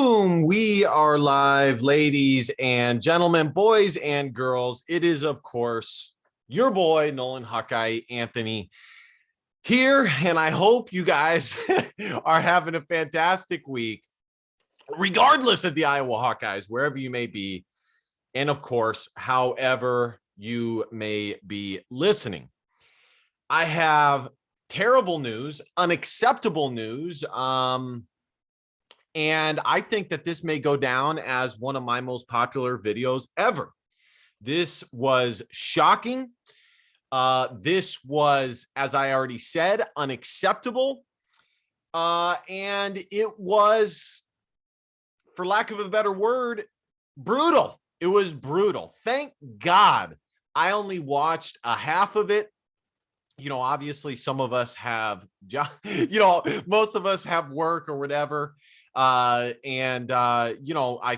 Boom! We are live, ladies and gentlemen, boys and girls. It is, of course, your boy, Nolan Hawkeye Anthony here. And I hope you guys are having a fantastic week, regardless of the Iowa Hawkeyes, wherever you may be. And of course, however you may be listening. I have terrible news, unacceptable news. And I think that this may go down as one of my most popular videos ever. This was shocking. This was, as I already said, unacceptable. And it was, for lack of a better word, brutal. It was brutal. Thank God I only watched a half of it. You know, obviously some of us have, most of us have work or whatever. I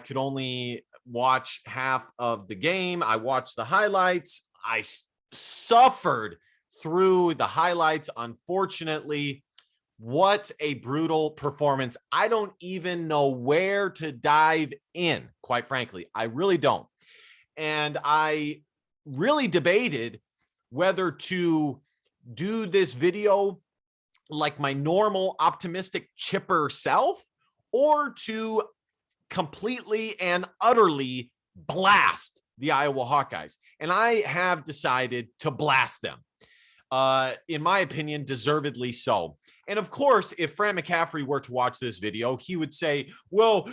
could only watch half of the game. I watched the highlights. I suffered through the highlights. Unfortunately, what a brutal performance. I don't even know where to dive in, quite frankly. I really don't. And I really debated whether to do this video like my normal optimistic chipper self, or to completely and utterly blast the Iowa Hawkeyes. And I have decided to blast them. In my opinion, deservedly so. And of course, if Fran McCaffrey were to watch this video, he would say, well,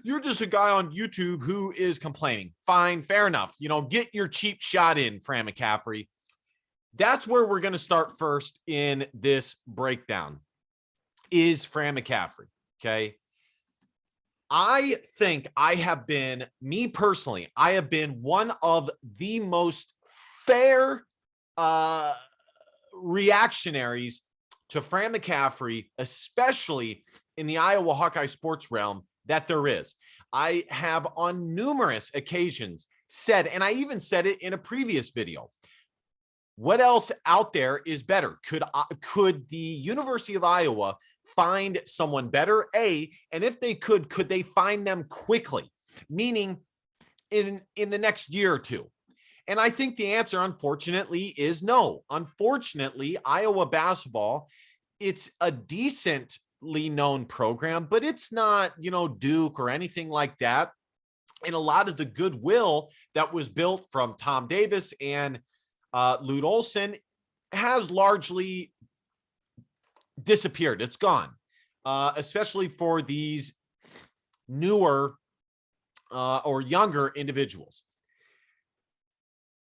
you're just a guy on YouTube who is complaining. Fine, fair enough. You know, get your cheap shot in, Fran McCaffrey. That's where we're going to start first in this breakdown, is Fran McCaffrey. Okay. I think I have been, me personally, I have been one of the most fair reactionaries to Fran McCaffrey, especially in the Iowa Hawkeye sports realm, that there is. I have on numerous occasions said, and I even said it in a previous video, what else out there is better? Could the University of Iowa find someone better? And if they could they find them quickly, meaning in the next year or two? And I think the answer, unfortunately, is no. Unfortunately, Iowa basketball, it's a decently known program, but it's not, Duke or anything like that. And a lot of the goodwill that was built from Tom Davis and Lute Olson has largely disappeared. It's gone, especially for these newer or younger individuals.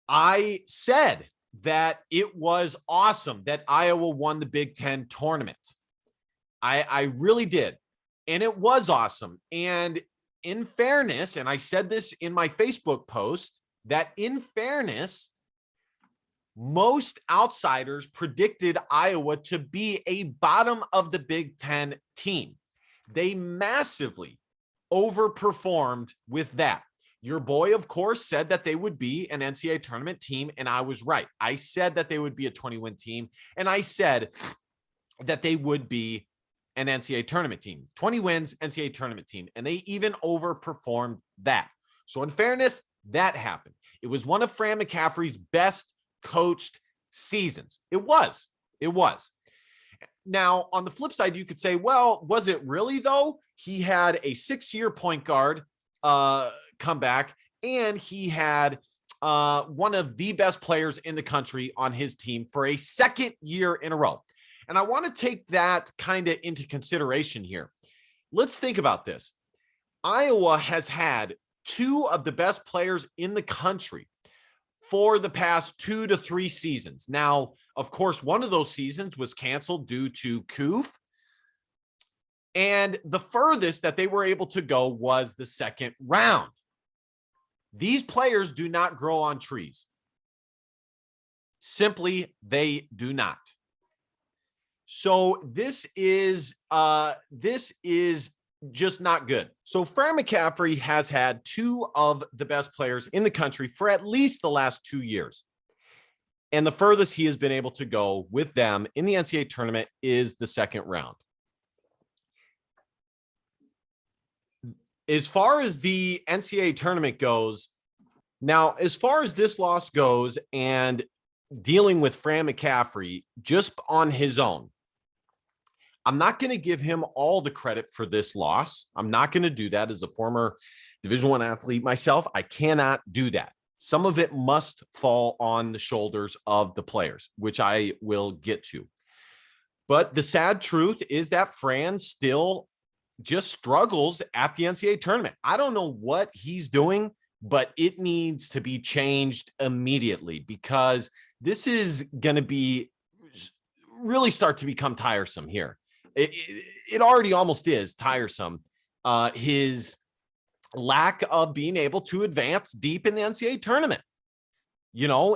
I said that it was awesome that Iowa won the Big Ten tournament. I really did. And it was awesome. And in fairness, and I said this in my Facebook post, that in fairness, most outsiders predicted Iowa to be a bottom of the Big Ten team. They massively overperformed with that. Your boy, of course, said that they would be an NCAA tournament team, and I was right. I said that they would be a 20-win team, and I said that they would be an NCAA tournament team. 20 wins, NCAA tournament team, and they even overperformed that. So in fairness, that happened. It was one of Fran McCaffrey's best coached seasons. It was. Now, on the flip side, you could say, well, was it really though? He had a 6-year point guard comeback, and he had one of the best players in the country on his team for a second year in a row. And I want to take that kind of into consideration here. Let's think about this. Iowa has had 2 of the best players in the country for the past 2 to 3 seasons. Now, of course, one of those seasons was canceled due to COOF. And the furthest that they were able to go was the second round. These players do not grow on trees. Simply, they do not. So this is just not good. So Fran McCaffrey has had 2 of the best players in the country for at least the last 2 years. And the furthest he has been able to go with them in the NCAA tournament is the second round. as far as the NCAA tournament goes, now, as far as this loss goes and dealing with Fran McCaffrey just on his own, I'm not going to give him all the credit for this loss. I'm not going to do that as a former Division I athlete myself. I cannot do that. Some of it must fall on the shoulders of the players, which I will get to. But the sad truth is that Fran still just struggles at the NCAA tournament. I don't know what he's doing, but it needs to be changed immediately, because this is going to be really start to become tiresome here. It already almost is tiresome. His lack of being able to advance deep in the NCAA tournament,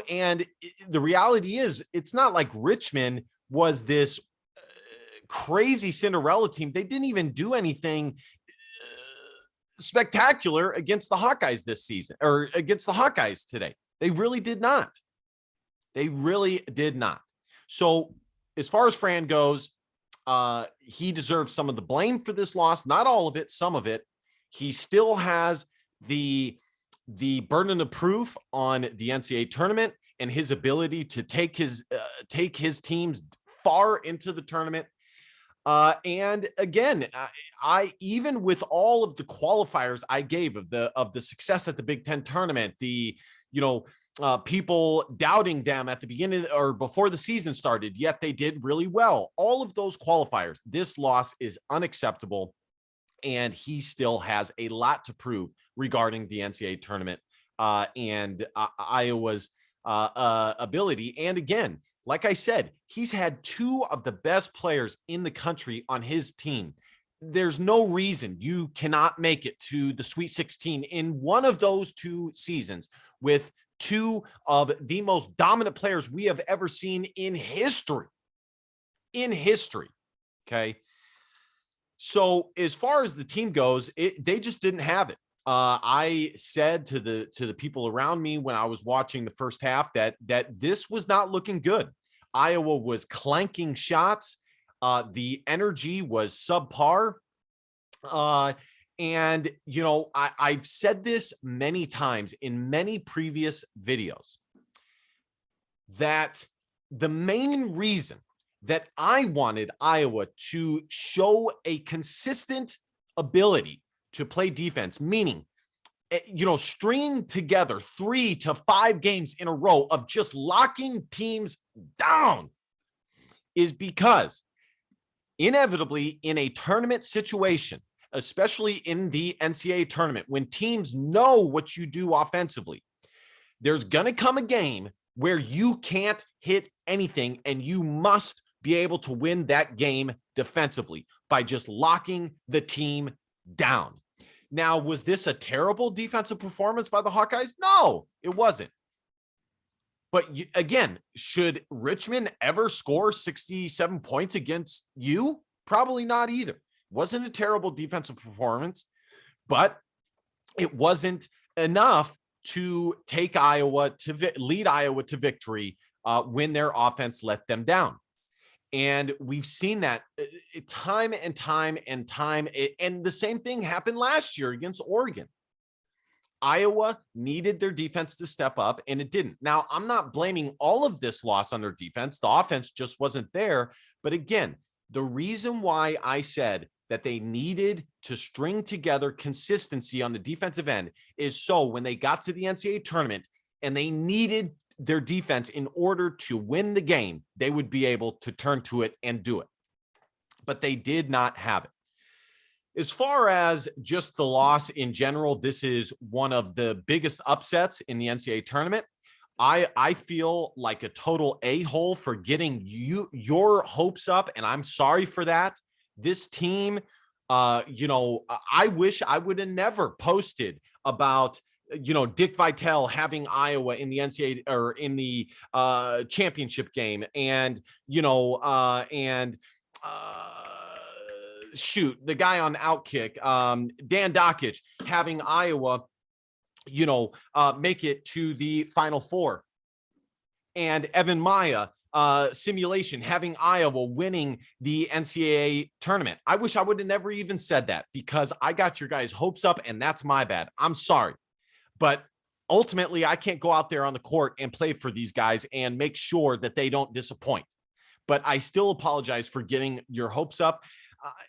and the reality is it's not like Richmond was this crazy Cinderella team. They didn't even do anything spectacular against the Hawkeyes this season, or against the Hawkeyes today. They really did not. They really did not. So as far as Fran goes, he deserves some of the blame for this loss. Not all of it, some of it. He still has the burden of proof on the NCAA tournament and his ability to take his teams far into the tournament. And again, I even with all of the qualifiers I gave of the success at the Big Ten tournament, people doubting them at the beginning or before the season started, yet they did really well. All of those qualifiers, this loss is unacceptable, and he still has a lot to prove regarding the NCAA tournament and Iowa's ability. And again, like I said, he's had two of the best players in the country on his team. There's no reason you cannot make it to the Sweet 16 in one of those two seasons with two of the most dominant players we have ever seen in history. In history. Okay. So as far as the team goes, they just didn't have it. I said to the people around me when I was watching the first half that this was not looking good. Iowa was clanking shots. The energy was subpar. And, I've said this many times in many previous videos that the main reason that I wanted Iowa to show a consistent ability to play defense, meaning, string together 3 to 5 games in a row of just locking teams down, is because inevitably in a tournament situation, especially in the NCAA tournament, when teams know what you do offensively, there's going to come a game where you can't hit anything, and you must be able to win that game defensively by just locking the team down. Now, was this a terrible defensive performance by the Hawkeyes? No, it wasn't. But again, should Richmond ever score 67 points against you? Probably not either. Wasn't a terrible defensive performance, but it wasn't enough to take Iowa to lead Iowa to victory when their offense let them down. And we've seen that time and time and time. And the same thing happened last year against Oregon. Iowa needed their defense to step up, and it didn't. Now, I'm not blaming all of this loss on their defense. The offense just wasn't there. But again, the reason why I said that they needed to string together consistency on the defensive end is so when they got to the NCAA tournament and they needed their defense in order to win the game, they would be able to turn to it and do it. But they did not have it. As far as just the loss in general, this is one of the biggest upsets in the NCAA tournament. I feel like a total a-hole for getting your hopes up, and I'm sorry for that. This team, I wish I would have never posted about Dick Vitale having Iowa in the NCAA or in the championship game, and shoot, the guy on Outkick, Dan Dockich, having Iowa, make it to the Final Four, and Evan Maya simulation, having Iowa winning the NCAA tournament. I wish I would have never even said that because I got your guys' hopes up, and that's my bad. I'm sorry. But ultimately, I can't go out there on the court and play for these guys and make sure that they don't disappoint. But I still apologize for getting your hopes up.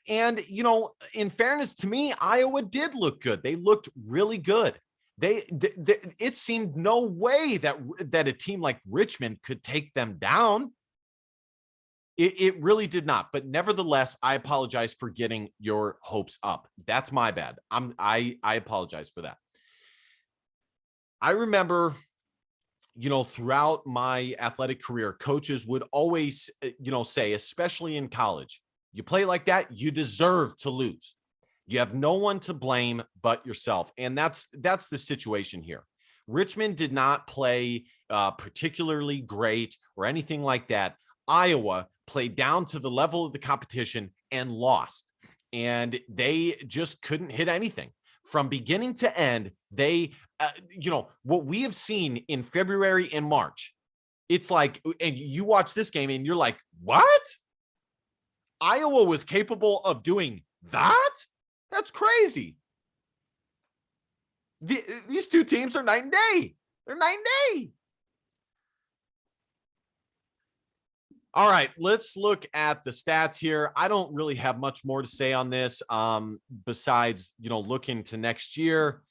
And, you know, in fairness to me, Iowa did look good. They looked really good. It seemed no way that a team like Richmond could take them down. It really did not. But nevertheless, I apologize for getting your hopes up. That's my bad. I apologize for that. I remember, you know, throughout my athletic career, coaches would always, you know, say, especially in college, you play like that, you deserve to lose. You have no one to blame but yourself. And that's the situation here. Richmond did not play particularly great or anything like that. Iowa played down to the level of the competition and lost. And they just couldn't hit anything. From beginning to end, they, you know, what we have seen in February and March, it's like, and you watch this game and you're like, what? Iowa was capable of doing that? That's crazy. These two teams are night and day. They're night and day. All right, let's look at the stats here. I don't really have much more to say on this besides, you know, looking to next year.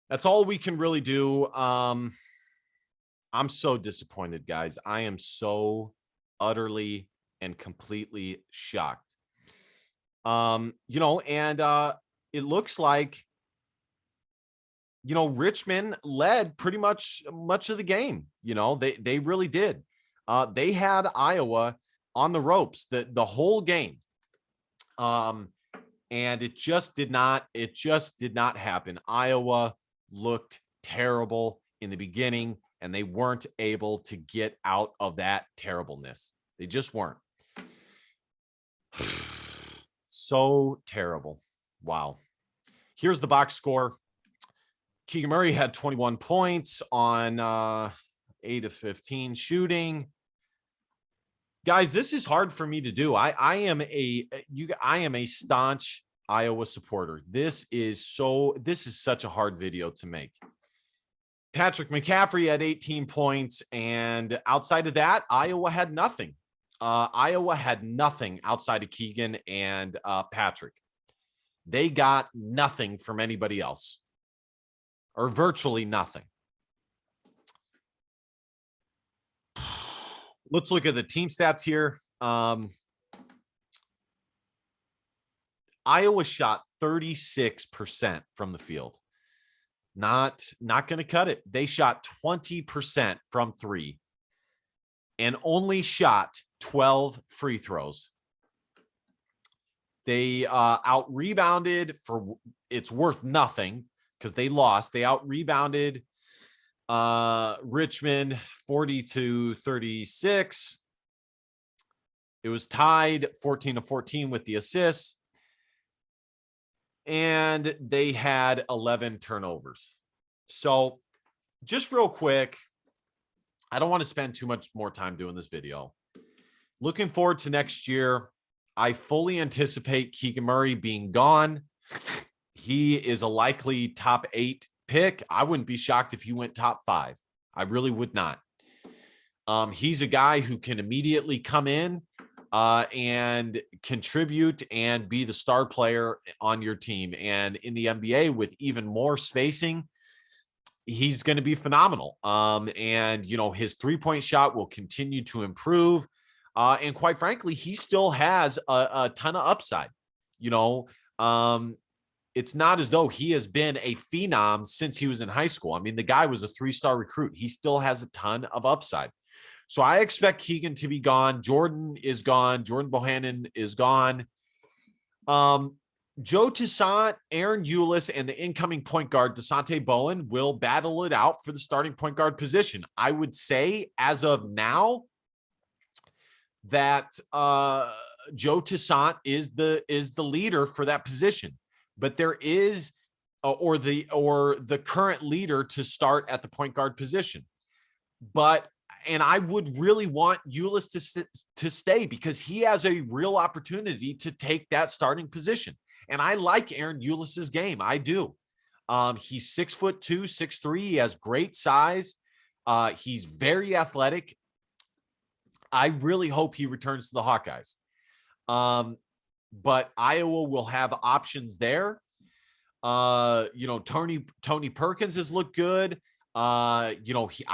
That's all we can really do. I'm so disappointed, guys. I am so utterly and completely shocked. You know, and it looks like, you know, Richmond led pretty much of the game. You know, they really did. They had Iowa on the ropes the whole game. And it just did not happen. Iowa looked terrible in the beginning, and they weren't able to get out of that terribleness. They just weren't. So terrible. Wow. Here's the box score. Keegan Murray had 21 points on 8 of 15 shooting. Guys, this is hard for me to do. I am a staunch Iowa supporter. This is such a hard video to make. Patrick McCaffrey had 18 points, and outside of that, Iowa had nothing. Iowa had nothing outside of Keegan and Patrick. They got nothing from anybody else, or virtually nothing. Let's look at the team stats here. Iowa shot 36% from the field. Not going to cut it. They shot 20% from three and only shot 12 free throws. They out-rebounded for it's worth nothing because they lost. They out-rebounded Richmond 40-36. It was tied 14-14 with the assists. And they had 11 turnovers. So just real quick, I don't want to spend too much more time doing this video. Looking forward to next year. I fully anticipate Keegan Murray being gone. He is a likely top 8 pick. I wouldn't be shocked if he went top 5. I really would not. He's a guy who can immediately come in and contribute and be the star player on your team. And in the NBA with even more spacing, he's going to be phenomenal. And, you know, his three-point shot will continue to improve. And quite frankly, he still has a ton of upside. You know, it's not as though he has been a phenom since he was in high school. I mean, the guy was a 3-star recruit. He still has a ton of upside. So I expect Keegan to be gone. Jordan is gone. Jordan Bohannon is gone. Joe Toussaint, Aaron Eulis, and the incoming point guard, Desante Bowen, will battle it out for the starting point guard position. I would say as of now that Joe Toussaint is the leader for that position. But there is or the current leader to start at the point guard position. But And I would really want Ulis to stay because he has a real opportunity to take that starting position. And I like Aaron Ulis's game. I do. He's 6'2", 6'3". He has great size. He's very athletic. I really hope he returns to the Hawkeyes. But Iowa will have options there. Tony Perkins has looked good. I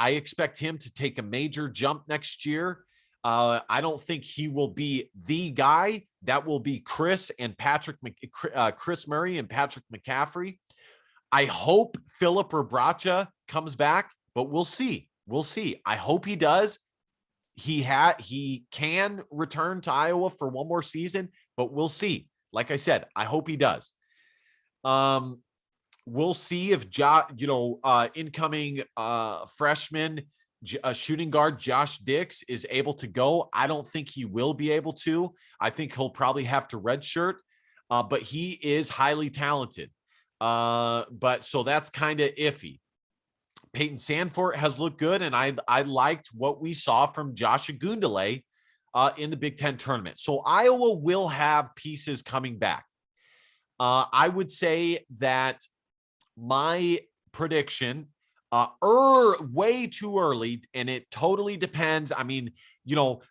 expect him to take a major jump next year. I don't think he will be the guy. That will be Chris Murray and Patrick McCaffrey. I hope Philip Rebraca comes back, but we'll see. We'll see. I hope he does. He can return to Iowa for one more season, but we'll see. Like I said, I hope he does. We'll see if incoming freshman shooting guard Josh Dix is able to go. I don't think he will be able to. I think he'll probably have to redshirt, but he is highly talented. But so that's kind of iffy. Peyton Sandfort has looked good, and I liked what we saw from Josh Agundale in the Big Ten tournament. So Iowa will have pieces coming back. I would say that my prediction, way too early, and it totally depends. I mean,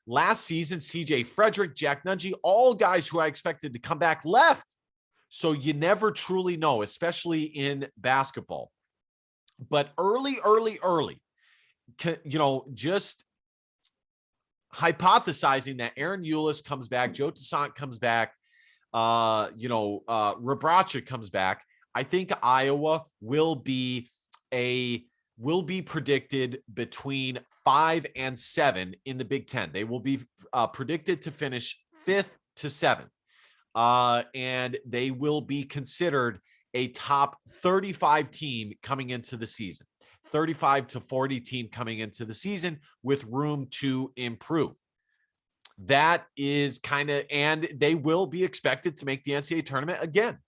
last season, CJ Frederick, Jack Nungy, all guys who I expected to come back left. So you never truly know, especially in basketball. But early, just hypothesizing that Aaron Ulis comes back, Joe Toussaint comes back, Rebraca comes back. I think Iowa will be predicted between 5 and 7 in the Big Ten. They will be predicted to finish 5th to 7th. And they will be considered a top 35 team coming into the season, 35 to 40 team coming into the season with room to improve. That is and they will be expected to make the NCAA tournament again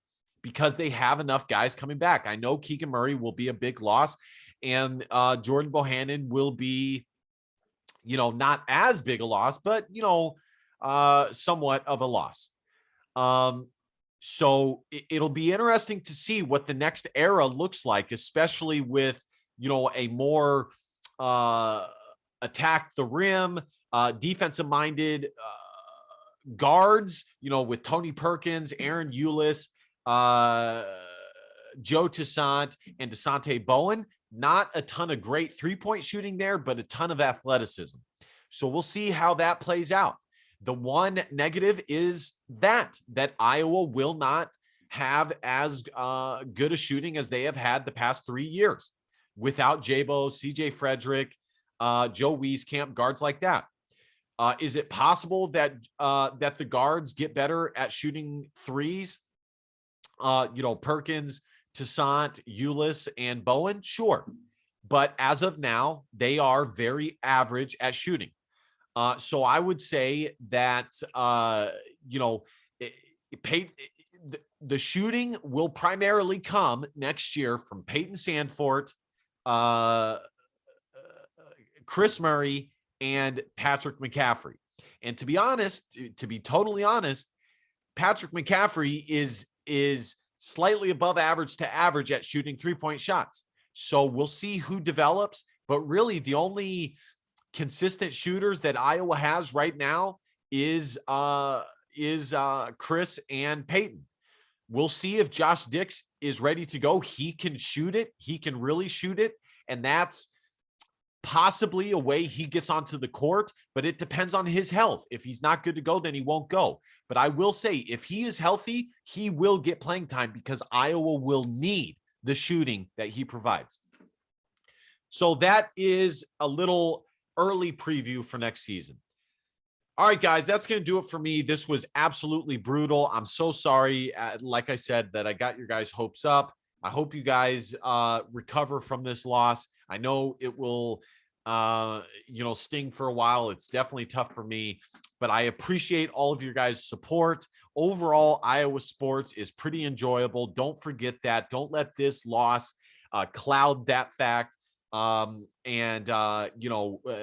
because they have enough guys coming back. I know Keegan Murray will be a big loss, and Jordan Bohannon will be, not as big a loss, but, somewhat of a loss. So it'll be interesting to see what the next era looks like, especially with, a more attack the rim, defensive minded guards, with Tony Perkins, Aaron Ulis, Joe Toussaint, and Desante Bowen. Not a ton of great 3-point shooting there, but a ton of athleticism. So we'll see how that plays out. The one negative is that Iowa will not have as good a shooting as they have had the past 3 years without Jabo, CJ Frederick, Joe Wieskamp, guards like that. Is it possible that the guards get better at shooting threes? Perkins, Toussaint, Ulis, and Bowen? Sure. But as of now, they are very average at shooting. So I would say that, the shooting will primarily come next year from Peyton Sandfort, Chris Murray, and Patrick McCaffrey. And to be totally honest, Patrick McCaffrey is slightly above average to average at shooting 3-point shots. So we'll see who develops. But really, the only consistent shooters that Iowa has right now is Chris and Peyton. We'll see if Josh Dix is ready to go. He can shoot it. He can really shoot it. And that's possibly a way he gets onto the court, but it depends on his health. If he's not good to go, then he won't go. But I will say, if he is healthy, he will get playing time because Iowa will need the shooting that he provides. So that is a little early preview for next season. All right, guys, that's going to do it for me. This was absolutely brutal. I'm so sorry, like I said, that I got your guys' hopes up. I hope you guys recover from this loss. I know it will, sting for a while. It's definitely tough for me, but I appreciate all of your guys' support. Overall, Iowa sports is pretty enjoyable. Don't forget that. Don't let this loss cloud that fact.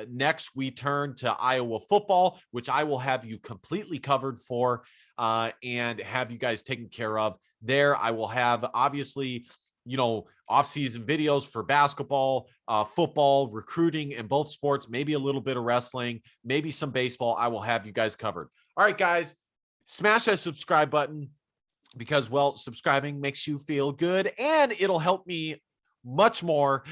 Next we turn to Iowa football, which I will have you completely covered for, and have you guys taken care of there. I will have, obviously, off-season videos for basketball, football, recruiting in both sports, maybe a little bit of wrestling, maybe some baseball. I will have you guys covered. All right, guys, smash that subscribe button, because, well, subscribing makes you feel good, and it'll help me much more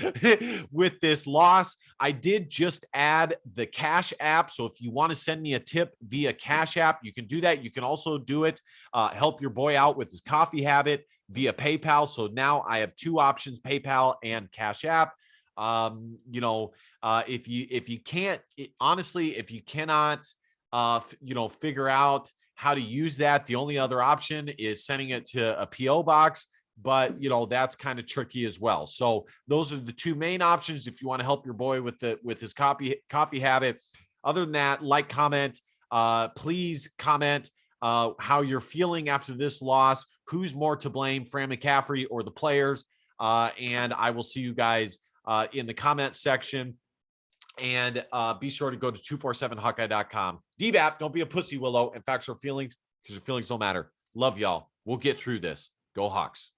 with this loss. I did just add the Cash App. So if you want to send me a tip via Cash App, you can do that. You can also do it, help your boy out with his coffee habit, via PayPal. So now I have two options, PayPal and Cash App. If you can't, honestly, if you cannot, figure out how to use that, the only other option is sending it to a PO box. But that's kind of tricky as well. So those are the two main options if you want to help your boy with his coffee habit. Other than that, comment, please comment how you're feeling after this loss. Who's more to blame, Fran McCaffrey or the players? And I will see you guys in the comment section. And be sure to go to 247hawkeye.com. DBAP, don't be a pussy, Willow. And facts or feelings, because your feelings don't matter. Love y'all. We'll get through this. Go Hawks.